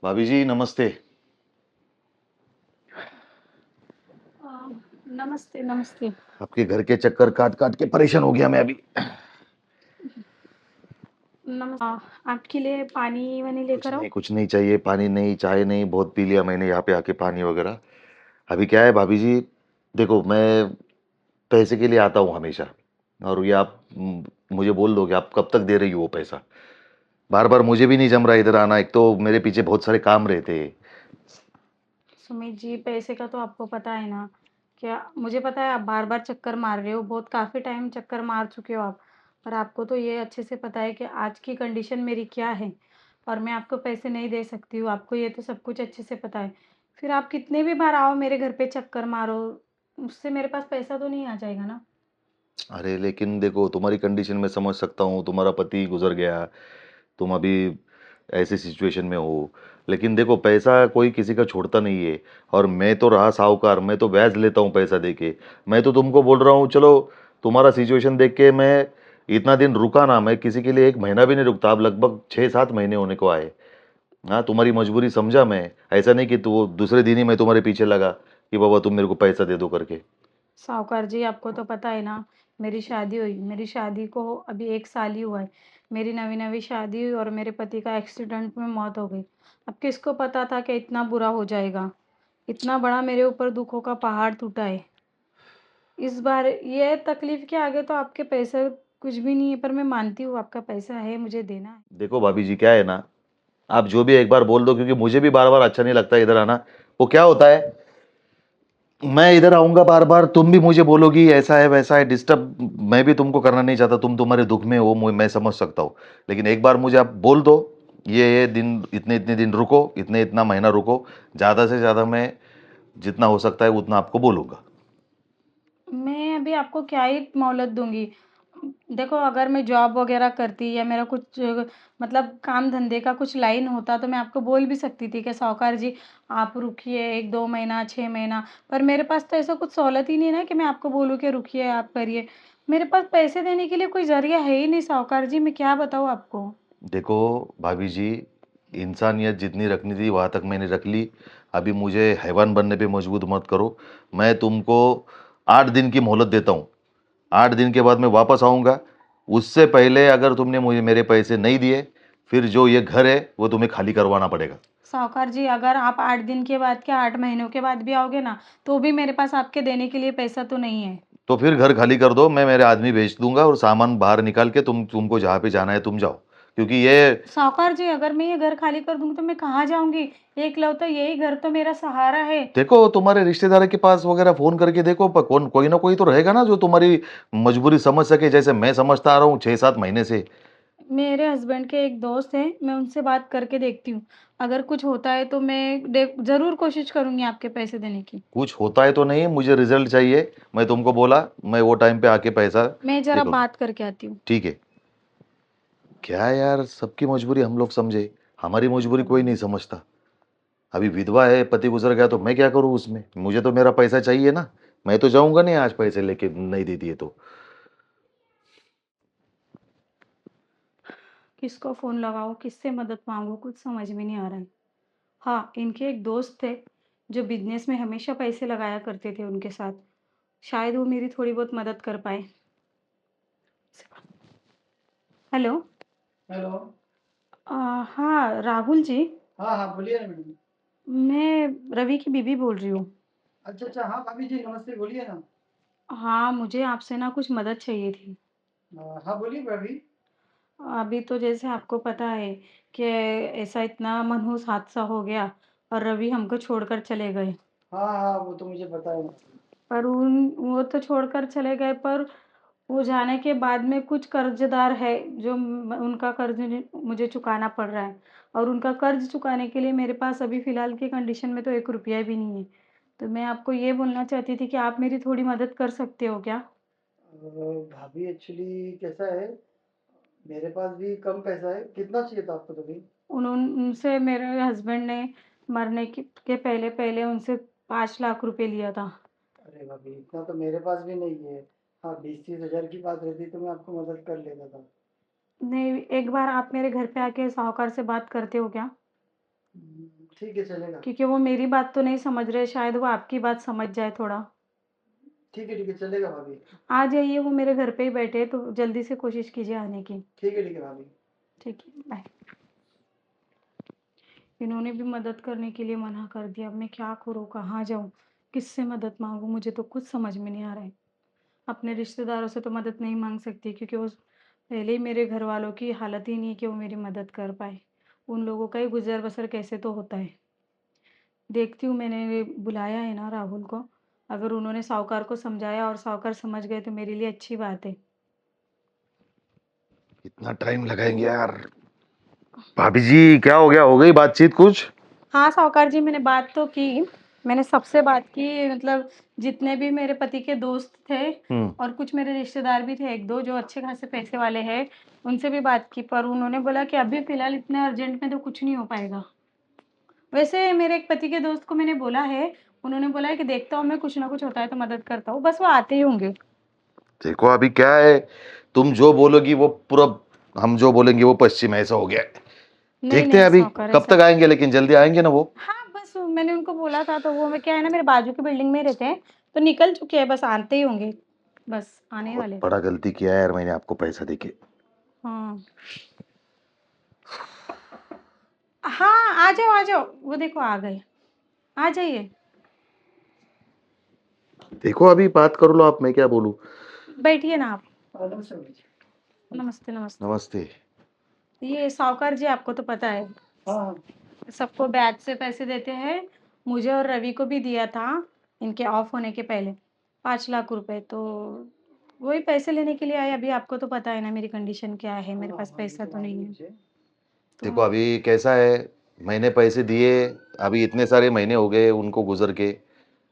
भाभी जी नमस्ते। अ, नमस्ते, नमस्ते। आपके घर के चक्कर काट काट के परेशान हो गया मैं अभी। आपके लिए पानी-वानी कुछ लेकर आऊँ? नहीं कुछ नहीं चाहिए, पानी नहीं, चाय नहीं, बहुत पी लिया मैंने यहाँ पे आके पानी वगैरह। अभी क्या है भाभी जी, देखो मैं पैसे के लिए आता हूँ हमेशा, और ये आप मुझे बोल दो कि आप कब तक दे रही हो वो पैसा। बार बार मुझे भी नहीं जम रहा इधर आना, एक तो मेरे पीछे बहुत सारे काम रहते हैं। सुमित जी, पैसे का तो आपको पता है ना, क्या मुझे पता है आप बार-बार चक्कर मार रहे हो, बहुत काफ़ी टाइम चक्कर मार चुके हो आप। पर आपको तो ये अच्छे से पता है कि आज की कंडीशन मेरी क्या है और मैं आपको पैसे नहीं दे सकती हूँ, आपको ये तो सब कुछ अच्छे से पता है। फिर आप कितने भी बार आओ मेरे घर पे चक्कर मारो, उससे मेरे पास पैसा तो नहीं आ जाएगा ना। अरे लेकिन देखो तुम्हारी कंडीशन में समझ सकता हूँ, तुम्हारा पति गुजर गया, तुम अभी ऐसी सिचुएशन में हो। लेकिन देखो पैसा कोई किसी का छोड़ता नहीं है, और मैं तो रहा साहूकार, मैं तो ब्याज लेता हूँ पैसा दे के। मैं तो तुमको बोल रहा हूँ चलो, तुम्हारा सिचुएशन देख के मैं इतना दिन रुका ना, मैं किसी के लिए एक महीना भी नहीं रुकता, अब लगभग 6-7 महीने होने को आए। हाँ तुम्हारी मजबूरी समझा मैं, ऐसा नहीं कि वो दूसरे दिन ही मैं तुम्हारे पीछे लगा कि बाबा तुम मेरे को पैसा दे दो करके। साहूकार जी, आपको तो पता है ना, मेरी शादी हुई, मेरी शादी को अभी 1 साल ही हुआ है। मेरी नवी-नवी शादी हुई और मेरे पति का एक्सीडेंट में मौत हो गई। अब किसको पता था कि इतना बुरा हो जाएगा? इतना बड़ा मेरे ऊपर दुखों का पहाड़ टूटा है। इस बार ये तकलीफ़ के आगे तो आपके पैसे कुछ भी नहीं है, पर मैं मानती हूँ आपका पैसा है, मुझे देना है। देखो भाभी जी क्या है ना, आप जो भी एक बार बोल दो, क्योंकि मुझे भी बार बार अच्छा नहीं लगता इधर आना। वो क्या होता है, मैं इधर आऊंगा बार बार, तुम भी मुझे बोलोगी ऐसा है वैसा है, डिस्टर्ब मैं भी तुमको करना नहीं चाहता, तुम तुम्हारे दुख में हो, मैं समझ सकता हूँ। लेकिन एक बार मुझे आप बोल दो, ये दिन इतने इतने दिन रुको, इतने इतना महीना रुको, ज़्यादा से ज़्यादा मैं जितना हो सकता है उतना आपको बोलूँगा। मैं अभी आपको क्या ही मोहलत दूँगी। देखो अगर मैं जॉब वग़ैरह करती या मेरा कुछ मतलब काम धंधे का कुछ लाइन होता तो मैं आपको बोल भी सकती थी कि साहूकार जी आप रुकिए 1-2 महीना, 6 महीना। पर मेरे पास तो ऐसा कुछ सहूलत ही नहीं है ना कि मैं आपको बोलूँ कि रुकिए आप करिए। मेरे पास पैसे देने के लिए कोई ज़रिया है ही नहीं साहूकार जी, मैं क्या बताऊँ आपको? देखो भाभी जी, इंसानियत जितनी रखनी थी वहाँ तक मैंने रख ली। अभी मुझे हैवान बनने पे मजबूर मत करो। मैं तुमको 8 दिन की मोहलत देता हूँ, 8 दिन के बाद मैं वापस आऊँगा। उससे पहले अगर तुमने मुझे मेरे पैसे नहीं दिए, फिर जो ये घर है वो तुम्हें खाली करवाना पड़ेगा। साहूकार जी अगर आप 8 दिन के बाद क्या 8 महीनों के बाद भी आओगे ना, तो भी मेरे पास आपके देने के लिए पैसा तो नहीं है। तो फिर घर खाली कर दो, मैं मेरे आदमी भेज दूंगा और सामान बाहर निकाल के तुमको जहाँ पे जाना है तुम जाओ, क्योंकि ये साहूकार जी अगर मैं ये घर खाली कर दूँगी तो मैं कहाँ जाऊँगी? एकलौता यही घर तो मेरा सहारा है। देखो तुम्हारे रिश्तेदार के पास वगैरह फोन करके देखो, कौन कोई ना कोई तो रहेगा ना जो तुम्हारी मजबूरी समझ सके, जैसे मैं समझता आ रहा हूँ 6-7 महीने से। मेरे हस्बैंड के एक दोस्त हैं, मैं उनसे बात करके देखती हूँ। अगर कुछ होता है तो मैं ज़रूर कोशिश करूँगी आपके पैसे देने की। कुछ होता है तो नहीं, मुझे रिजल्ट चाहिए। मैं तुमको बोला, मैं वो टाइम पे आके पैसा मैं ये ज़रा करूँ। बात करके आती हूँ। ठीक है। क्या यार, सबकी मजबूरी हम लोग समझे, हमारी मजबूरी कोई नहीं समझता। अभी विधवा है, पति गुजर गया, तो मैं क्या करूँ उसमें, मुझे तो मेरा पैसा चाहिए ना। मैं तो जाऊंगा नहीं आज पैसे लेके नहीं दे दिए तो। किसको फ़ोन लगाऊँ, किससे मदद माँगूँ, कुछ समझ में नहीं आ रहा है। हाँ, इनके एक दोस्त थे, जो बिज़नेस में हमेशा पैसे लगाया करते थे उनके साथ। शायद वो मेरी थोड़ी बहुत मदद कर पाएँ। हेलो। हेलो। हाँ, राहुल जी, हाँ, हाँ, बोलिए ना मैडम। मैं रवि की बीवी बोल रही हूँ। अच्छा, अच्छा, हाँ, भाभी जी नमस्ते, बोलिए ना। हाँ, मुझे आपसे ना कुछ मदद चाहिए थी। हाँ, बोलिए भाभी। अभी तो जैसे आपको पता है कि ऐसा इतना मनहूस हादसा हो गया और रवि हमको छोड़कर चले गए। हाँ, हाँ, वो तो मुझे पता है। पर वो तो छोड़कर चले गए पर वो जाने के बाद में कुछ कर्ज़दार है जो उनका कर्ज़ मुझे चुकाना पड़ रहा है और उनका कर्ज़ चुकाने के लिए मेरे पास अभी फ़िलहाल की कंडीशन में तो 1 रुपया भी नहीं है। तो मैं आपको ये बोलना चाहती थी कि आप मेरी थोड़ी मदद कर सकते हो क्या? भाभी एक्चुअली कैसा है, मेरे पास भी कम पैसा है। कितना चाहिए था आपको तभी? उनसे मेरे हस्बैंड ने मरने के पहले-पहले उनसे 5 लाख रुपए लिया था। अरे भाभी, इतना तो मेरे पास भी नहीं है। हाँ, 20-30 हज़ार की बात रहती तो मैं आपको मदद कर लेता था। नहीं, एक बार आप मेरे घर पे आके साहूकार से बात करते हो क्या? ठीक है चलेगा। क्योंकि वो मेरी बात तो नहीं समझ रहे, शायद वो आपकी बात समझ जाए थोड़ा। ठीक है चलेगा भाभी। आ जाइए, वो मेरे घर पे ही बैठे हैं, तो जल्दी से कोशिश कीजिए आने की। ठीक है भाभी। ठीक है, बाय। इन्होंने भी मदद करने के लिए मना कर दिया। अब मैं क्या करूँ, कहाँ जाऊँ, किससे मदद मांगूँ, मुझे तो कुछ समझ में नहीं आ रहा है। अपने रिश्तेदारों से तो मदद नहीं मांग सकती, क्योंकि वो पहले ही मेरे घर वालों की हालत ही नहीं है कि वो मेरी मदद कर पाए। उन लोगों का ही गुजर बसर कैसे तो होता है। देखती हूँ, मैंने बुलाया है ना राहुल को, अगर उन्होंने साहूकार को समझाया और साहूकार समझ गए तो मेरे लिए अच्छी बात है। इतना टाइम लगाएंगे यार। भाभी जी क्या हो गया, हो गई बातचीत कुछ? हाँ साहूकार जी, मैंने बात तो की, मैंने सबसे बात की, मतलब जितने भी मेरे पति के दोस्त थे और कुछ मेरे रिश्तेदार भी थे एक दो जो अच्छे खासे पैसे वाले हैं, उनसे भी बात की, पर उन्होंने बोला कि अभी फ़िलहाल इतने अर्जेंट में तो कुछ नहीं हो पाएगा। वैसे मेरे एक पति के दोस्त को मैंने बोला है, उन्होंने बोला है कि देखता हूँ मैं, कुछ ना कुछ होता है तो मदद करता हूँ, बस वो आते ही होंगे। देखो अभी क्या है, तुम जो बोलोगी वो पूरब, हम जो बोलेंगे वो पश्चिम, ऐसा हो गया है। नहीं, देखते हैं नहीं अभी साहूकार कब ऐसा। तक आएंगे, लेकिन जल्दी आएंगे ना वो। हाँ, बस मैंने उनको बोला था तो वो मैं क्या है ना मेरे बाजू की बिल्डिंग में ही रहते हैं, तो निकल चुके हैं, बस आते ही होंगे, बस आने बहुत वाले। बड़ा गलती किया है यार मैंने आपको पैसा देके। हाँ। हाँ, आ जाओ, वो देखो आ गए, आ जाइए। देखो अभी बात कर लो आप, मैं क्या बोलूं। बैठिए ना आप। नमस्ते भाभी जी। नमस्ते, नमस्ते। नमस्ते। ये साहूकार जी आपको तो पता है, हाँ हाँ। सबको ब्याज से पैसे देते हैं, मुझे और रवि को भी दिया था इनके ऑफ होने के पहले 5 लाख रुपए, तो वही पैसे लेने के लिए आए। अभी आपको तो पता है ना मेरी कंडीशन क्या है, मेरे हाँ पास हाँ, ये पैसा तो तो मालूम नहीं है है। मुझे। तो देखो अभी कैसा है, मैंने पैसे दिए, अभी इतने सारे महीने हो गए उनको गुजर के,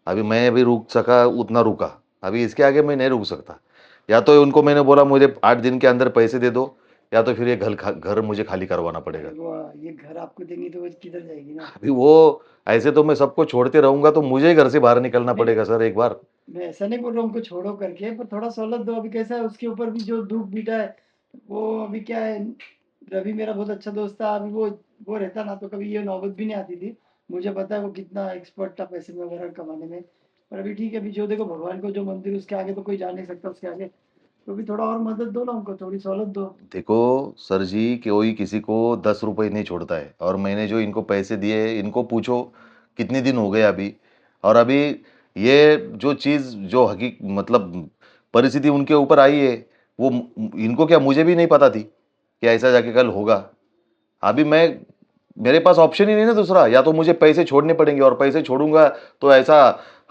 अभी मैं अभी रुक सका उतना रुका, अभी इसके आगे मैं नहीं रुक सकता। या तो उनको मैंने बोला मुझे 8 दिन के अंदर पैसे दे दो, या तो फिर ये घर मुझे खाली करवाना पड़ेगा। अरे वो ये घर आपको देंगी तो वो किधर जाएगी ना। अभी वो ऐसे तो मैं सबको छोड़ते रहूंगा तो मुझे ही घर से बाहर निकलना नहीं पड़ेगा सर एक बार। मैं ऐसा नहीं बोल रहा हूँ उनको छोड़ो करके, पर थोड़ा सहूलत दो। अभी कैसा है उसके ऊपर भी जो दुख बीता है, वो अभी क्या है, रवि मेरा बहुत अच्छा दोस्त था। अभी वो रहता ना तो कभी ये नौबत भी नहीं आती थी। मुझे पता है वो कितना एक्सपर्ट था पैसे में वगैरह कमाने में। पर अभी ठीक है, अभी जो देखो भगवान को जो मंदिर, उसके आगे तो कोई जा नहीं सकता उसके आगे। तो अभी थोड़ा और मदद दो ना उनको, थोड़ी सहूलत दो। देखो सर जी, कोई किसी को 10 रुपए नहीं छोड़ता है, और मैंने जो इनको पैसे दिए, इनको पूछो कितने दिन हो गए अभी। और अभी ये जो चीज़ जो हकीक मतलब परिस्थिति उनके ऊपर आई है, वो इनको क्या, मुझे भी नहीं पता थी कि ऐसा जाके कल होगा। अभी मैं, मेरे पास ऑप्शन ही नहीं ना दूसरा, या तो मुझे पैसे छोड़ने पड़ेंगे, और पैसे छोड़ूंगा तो ऐसा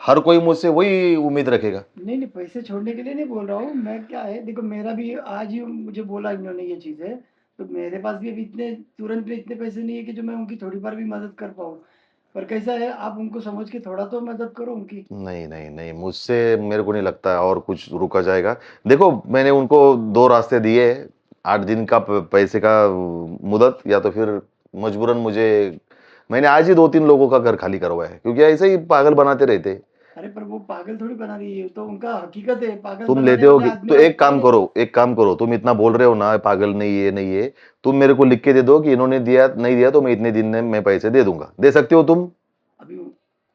हर कोई मुझसे वही उम्मीद रखेगा। नहीं नहीं, पैसे छोड़ने के लिए नहीं बोल रहा हूँ मैं। क्या है देखो, मेरा भी आज ही मुझे बोला इन्होंने ये चीज़ है, तो मेरे पास भी अभी इतने तुरंत में इतने पैसे नहीं है कि जो मैं उनकी थोड़ी बार भी मदद कर पाऊँ। पर कैसा है, आप उनको समझ के थोड़ा तो मदद करो उनकी। नहीं नहीं नहीं, मुझसे मेरे को नहीं लगता और कुछ रुका जाएगा। देखो मैंने उनको दो रास्ते दिए, 8 दिन का पैसे का मुदत, या तो फिर मजबूरन मुझे, मैंने आज ही 2-3 लोगों का घर खाली करवाया है, क्योंकि ऐसे ही पागल बनाते रहते। अरे पर वो पागल थोड़ी बना रही है, तो उनका हकीकत है, पागल तुम बनाने लेते वाले होगे आदमी तो और एक काम पहले। करो, एक काम करो, तुम इतना बोल रहे हो ना पागल नहीं ये नहीं ये, तुम मेरे को लिख के दे दो कि इन्होंने दिया नहीं दिया, तो मैं इतने दिन में मैं पैसे दे दूंगा, दे सकते हो तुम? अभी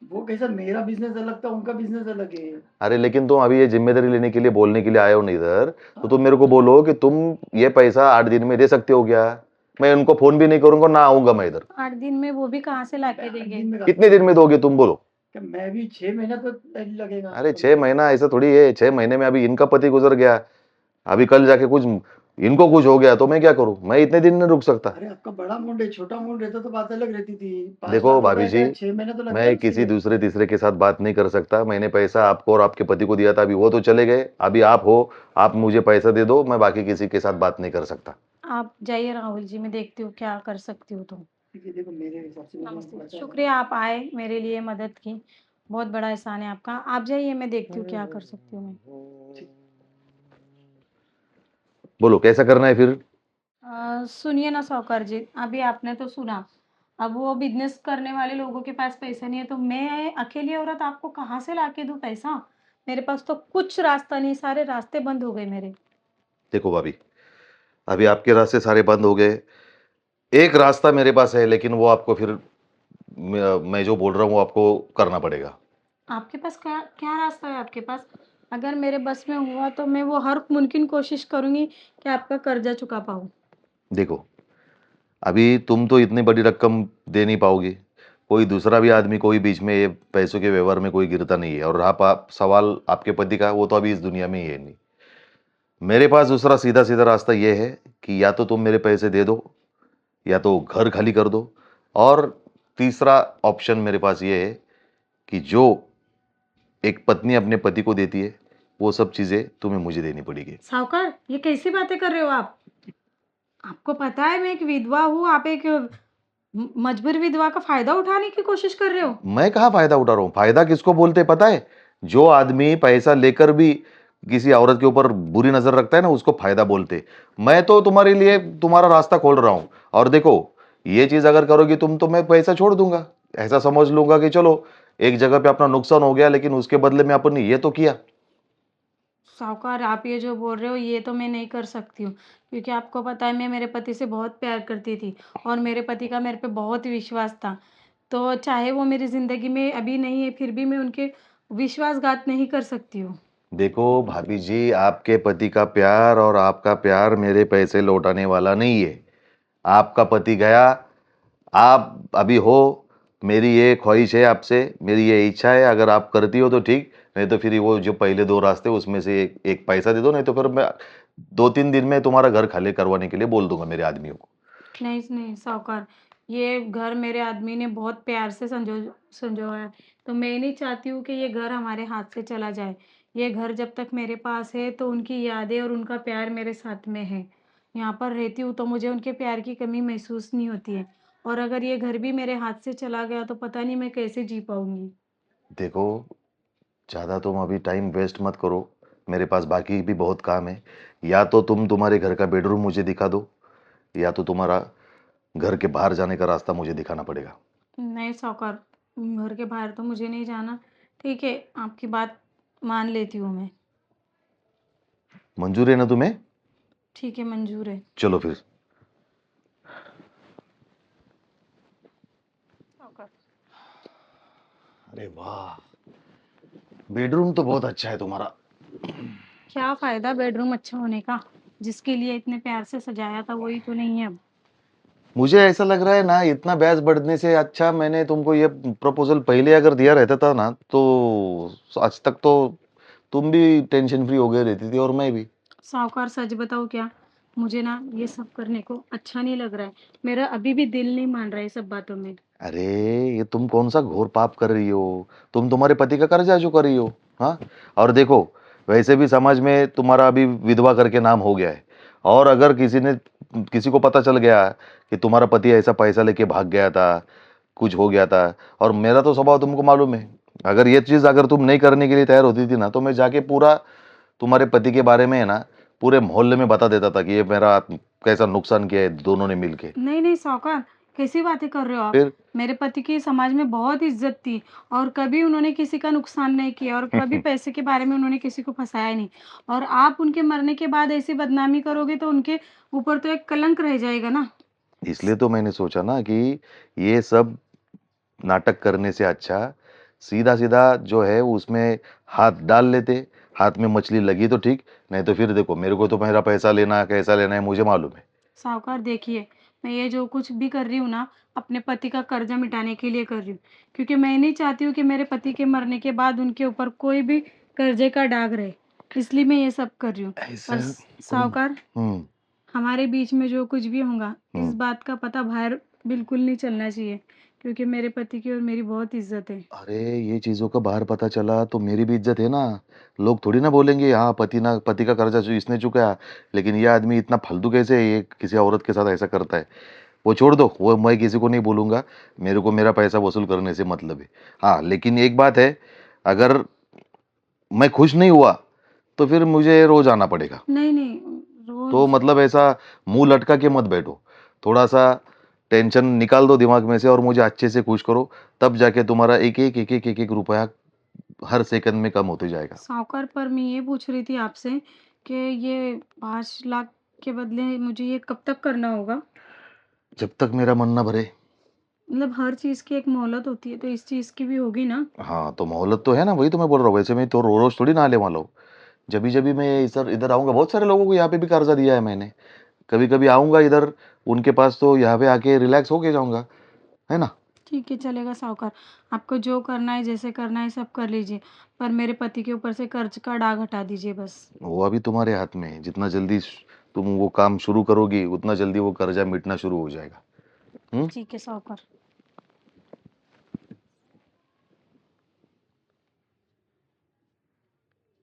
वो कैसा, मेरा बिजनेस अलग था, उनका बिजनेस अलग है। अरे लेकिन तुम अभी ये जिम्मेदारी लेने के लिए बोलने के लिए आए हो ना इधर, तो हाँ, तुम मेरे को बोलो कि तुम ये पैसा 8 दिन में दे सकते हो क्या? मैं उनको फोन भी नहीं करूंगा, ना आऊंगा मैं इधर। 8 दिन में वो भी कहाँ से ला मैं के 8 देंगे? दिन में कितने दिन में दोगे तुम बोलो? क्या, मैं भी 6 महीना तो लगेगा अरे कम से 6 महीना ऐसा थोड़ी है, 6 महीने में अभी इनका पति गुजर गया, अभी कल जाके कुछ इनको कुछ हो गया तो मैं क्या करूं? मैं इतने दिन नहीं रुक सकता। अरे आपका बड़ा अमाउंट है, छोटा अमाउंट रहता तो बात अलग रहती थी। 5 लाख देखो रुपए भाभी जी, का 6 महीना तो लगता है मैं उसके किसी लिए। दूसरे तीसरे के साथ बात नहीं कर सकता। मैंने पैसा आपको और आपके पति को दिया था, अभी वो तो चले गए, अभी आप हो, आप मुझे पैसा दे दो, मैं बाकी किसी के साथ बात नहीं कर सकता। आप जाइए राहुल जी, मैं देखती हूँ क्या कर सकती हूँ तो। ठीक है, देखो मेरे हिसाब से मैंने नमस्ते, पता है। शुक्रिया आप आए, मेरे लिए मदद की, बहुत बड़ा एहसान है आपका। आप जाइए, मैं देखती हूँ क्या कर सकती हूँ मैं। ठीक। बोलो कैसा करना है फिर? सुनिए ना साहूकार जी, अभी आपने तो सुना, अब वो बिजनेस करने वाले लोगों के पास पैसा नहीं है, तो मैं अकेली औरत आपको कहाँ से लाके दूँ पैसा? मेरे पास तो कुछ रास्ता नहीं, सारे रास्ते बंद हो गए मेरे। देखो भाभी, अभी आपके रास्ते सारे बंद हो गए, एक रास्ता मेरे पास है, लेकिन वो आपको फिर मैं जो बोल रहा हूँ वो आपको करना पड़ेगा। आपके पास क्या क्या रास्ता है आपके पास? अगर मेरे बस में हुआ तो मैं वो हर मुमकिन कोशिश करूँगी कि आपका कर्जा चुका पाऊँ। देखो, अभी तुम तो इतनी बड़ी रकम दे नहीं पाओगी। कोई दूसरा भी आदमी कोई बीच में ये पैसों के व्यवहार में कोई गिरता नहीं है। और आप सवाल आपके पति का, वो तो अभी इस दुनिया में ही है नहीं। मेरे पास दूसरा सीधा सीधा रास्ता ये है कि या तो तुम मेरे पैसे दे दो, या तो घर खाली कर दो। और तीसरा ऑप्शन मेरे पास ये है कि जो एक पत्नी अपने पति को देती है, वो सब चीज़ें तुम्हें मुझे देनी पड़ेगी। साहूकार, ये कैसी बातें कर रहे हो आप? आपको पता है मैं एक विधवा हूँ, आप एक मजबूर विधवा का फ़ायदा उठाने की कोशिश कर रहे हो? मैं कहाँ फायदा उठा रहा हूँ? फायदा किसको बोलते हैं पता है? जो आदमी पैसा लेकर भी किसी औरत के ऊपर बुरी नजर रखता है ना, उसको फायदा बोलते। मैं तो तुम्हारे लिए तुम्हारा रास्ता खोल रहा हूँ। और देखो, ये चीज अगर करोगी तुम तो मैं पैसा छोड़ दूंगा। ऐसा समझ लूंगा कि चलो एक जगह पे अपना नुकसान हो गया, लेकिन उसके बदले में अपन ने ये तो किया। साहूकार, आप ये जो बोल रहे हो ये तो मैं नहीं कर सकती हूँ, क्योंकि आपको पता है मैं मेरे पति से बहुत प्यार करती थी और मेरे पति का मेरे पे बहुत विश्वास था। तो चाहे वो मेरी ज़िंदगी में अभी नहीं है, फिर भी मैं उनके विश्वासघात नहीं कर सकती हूँ। देखो भाभी जी, आपके पति का प्यार और आपका प्यार मेरे पैसे लौटाने वाला नहीं है। आपका पति गया, आप अभी हो। मेरी ये ख्वाहिश है आपसे, मेरी ये इच्छा है, अगर आप करती हो तो ठीक, नहीं तो फिर वो जो पहले दो रास्ते उसमें से एक पैसा दे दो, नहीं तो फिर मैं 2-3 दिन में तुम्हारा घर खाली करवाने के लिए बोल दूंगा मेरे आदमियों को। नहीं, नहीं साहूकार, ये घर मेरे आदमी ने बहुत प्यार से संजोया है, तो मैं नहीं चाहती हूँ कि ये घर हमारे हाथ से चला जाए। ये घर जब तक मेरे पास है तो उनकी यादें और उनका प्यार मेरे साथ में है। यहाँ पर रहती हूँ तो मुझे उनके प्यार की कमी महसूस नहीं होती है, और अगर ये घर भी मेरे हाथ से चला गया तो पता नहीं मैं कैसे जी पाऊँगी। देखो, ज़्यादा तुम अभी टाइम वेस्ट मत करो। मेरे पास बाकी भी बहुत काम है। या तो तुम तुम्हारे घर का बेडरूम मुझे दिखा दो, या तो तुम्हारा घर के बाहर जाने का रास्ता मुझे दिखाना पड़ेगा। नहीं साहूकार, घर के बाहर तो मुझे नहीं जाना। ठीक है, आपकी बात मान लेती हूँ मैं। मंजूर है ना तुम्हें? ठीक है, मंजूर है। चलो फिर। साहूकार, अरे वाह, बेडरूम तो बहुत अच्छा है तुम्हारा। क्या फ़ायदा बेडरूम अच्छा होने का? जिसके लिए इतने प्यार से सजाया था वही तो नहीं है अब। मुझे ऐसा लग रहा है ना, इतना ब्याज बढ़ने से अच्छा मैंने तुमको ये प्रपोजल पहले अगर दिया रहता था ना, तो आज तक तो तुम भी टेंशन फ्री हो गए रहती थी और मैं भी। साहूकार, सच बताऊँ क्या? मुझे ना ये सब करने को अच्छा नहीं लग रहा है। मेरा अभी भी दिल नहीं मान रहा है ये सब बातों में। अरे, ये तुम कौन सा घोर पाप कर रही हो? तुम तुम्हारे पति का कर्जा चुका रही हो। हाँ। और देखो, वैसे भी समाज में तुम्हारा अभी विधवा करके नाम हो गया है। और अगर किसी को पता चल गया कि तुम्हारा पति ऐसा पैसा लेके भाग गया था, कुछ हो गया था, और मेरा तो स्वभाव तुमको मालूम है। अगर ये चीज अगर तुम नहीं करने के लिए तैयार होती थी ना, तो मैं जाके पूरा तुम्हारे पति के बारे में है ना, पूरे मोहल्ले में बता देता था कि ये मेरा कैसा नुकसान किया है दोनों ने मिलके। नहीं, नहीं साहूकार, कैसी बातें कर रहे हो आप? फिर मेरे पति की समाज में बहुत इज़्ज़त थी और कभी उन्होंने किसी का नुकसान नहीं किया और कभी पैसे के बारे में उन्होंने किसी को फँसाया नहीं। और आप उनके मरने के बाद ऐसी बदनामी करोगे तो उनके ऊपर तो एक कलंक रह जाएगा ना। इसलिए तो मैंने सोचा ना कि ये सब नाटक करने से अच्छा सीधा सीधा जो है उसमें हाथ डाल लेते। हाथ में मछली लगी तो ठीक, नहीं तो फिर देखो, मेरे को तो मेरा पैसा लेना कैसा लेना है मुझे मालूम है। साहूकार देखिए, मैं ये जो कुछ भी कर रही हूँ ना, अपने पति का कर्जा मिटाने के लिए कर रही हूँ। क्योंकि मैं नहीं चाहती हूँ कि मेरे पति के मरने के बाद उनके ऊपर कोई भी कर्जे का दाग रहे। इसलिए मैं ये सब कर रही हूँ। ऐसा और कौन? साहूकार, हम्म। हमारे बीच में जो कुछ भी होगा, इस हम्म। बात का पता बाहर बिल्कुल नहीं चलना चाहिए, क्योंकि मेरे पति की और मेरी बहुत इज़्ज़त है। अरे, ये चीजों का बाहर पता चला तो मेरी भी इज्जत है ना। लोग थोड़ी ना बोलेंगे हाँ पति का कर्जा इसने चुकाया, लेकिन ये आदमी इतना फालतू कैसे है, ये किसी औरत के साथ ऐसा करता है। वो छोड़ दो, वो मैं किसी को नहीं बोलूंगा। मेरे को मेरा पैसा वसूल करने से मतलब है। हाँ, लेकिन एक बात है, अगर मैं खुश नहीं हुआ तो फिर मुझे रोज आना पड़ेगा। नहीं, नहीं, तो रोज़ मतलब ऐसा मुंह लटका के मत बैठो। थोड़ा सा टेंशन निकाल दो दिमाग में से और मुझे अच्छे से खुश करो। तब जाके तुम्हारा एक एक रुपया हर सेकंड में कम होते जाएगा। साहूकार, पर मैं ये पूछ रही थी आपसे कि ये 5 लाख के बदले मुझे ये कब तक करना होगा? जब तक मेरा मन ना भरे। मतलब हर चीज़ की एक मोहलत होती है, तो इस चीज़ की भी होगी ना? हाँ, तो मोहलत तो है ना, वही तो मैं बोल रहा हूँ। वैसे मैं तो रोज़ थोड़ी ना आने वाला हूँ। जभी-जभी मैं इधर इधर आऊँगा, बहुत सारे लोगों को यहाँ पे भी कर्ज़ा दिया है मैंने। कभी-कभी आऊँगा इधर उनके पास, तो यहाँ पे आके रिलैक्स होके जाऊँगा, है ना? ठीक है, चलेगा साहूकार। आपको जो करना है, जैसे करना है सब कर लीजिए, पर मेरे पति के ऊपर से कर्ज़ का दाग हटा दीजिए बस। वो अभी तुम्हारे हाथ में है। जितना जल्दी तुम वो काम शुरू करोगी, उतना जल्दी वो कर्ज़ा मिटना शुरू हो जाएगा। हुँ? ठीक है साहूकार।